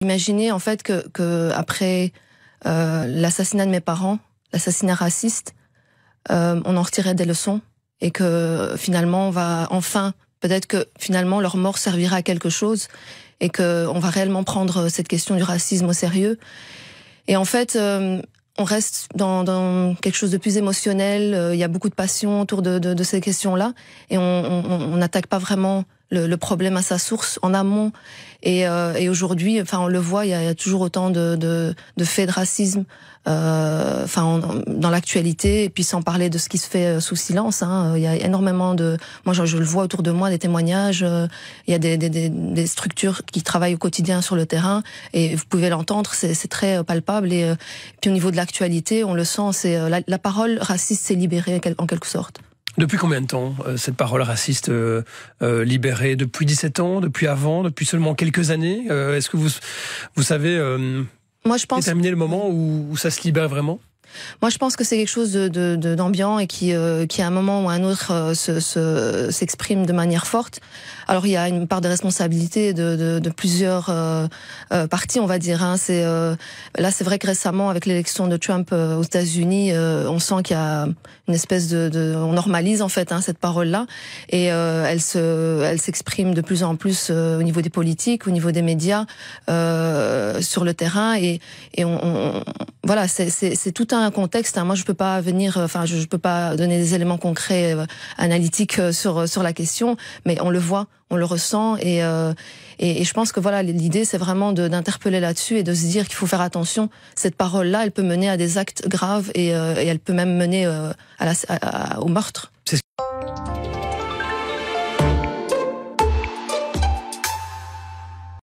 Imaginez en fait que après l'assassinat de mes parents, l'assassinat raciste, on en retirait des leçons et que finalement on va enfin, peut-être que finalement leur mort servira à quelque chose et que on va réellement prendre cette question du racisme au sérieux. Et en fait, on reste dans quelque chose de plus émotionnel. Il y a beaucoup de passion autour de ces questions-là et on n'attaque pas vraiment le problème à sa source en amont. Et aujourd'hui, enfin, on le voit, il y a toujours autant de faits de racisme, dans l'actualité, et puis sans parler de ce qui se fait sous silence. Il y a énormément moi je le vois autour de moi, des témoignages. Il y a des structures qui travaillent au quotidien sur le terrain, et vous pouvez l'entendre, c'est très palpable. Et puis au niveau de l'actualité, on le sent, c'est la parole raciste s'est libérée en quelque sorte. Depuis combien de temps cette parole raciste libérée? Depuis 17 ans? Depuis avant? Depuis seulement quelques années? Est-ce que vous savez Moi, je pense déterminer le moment où ça se libère vraiment? Moi, je pense que c'est quelque chose d'ambiant et qui à un moment ou à un autre s'exprime de manière forte. Alors, il y a une part de responsabilité de plusieurs parties, on va dire. Là, c'est vrai que récemment, avec l'élection de Trump aux États-Unis, on sent qu'il y a une espèce on normalise en fait cette parole-là, et elle s'exprime de plus en plus au niveau des politiques, au niveau des médias, sur le terrain, et voilà, c'est tout un contexte. Moi, je peux pas je peux pas donner des éléments concrets, analytiques sur la question, mais on le voit, on le ressent, et je pense que voilà, l'idée, c'est vraiment d'interpeller là-dessus et de se dire qu'il faut faire attention. Cette parole-là, elle peut mener à des actes graves, et elle peut même mener au meurtre.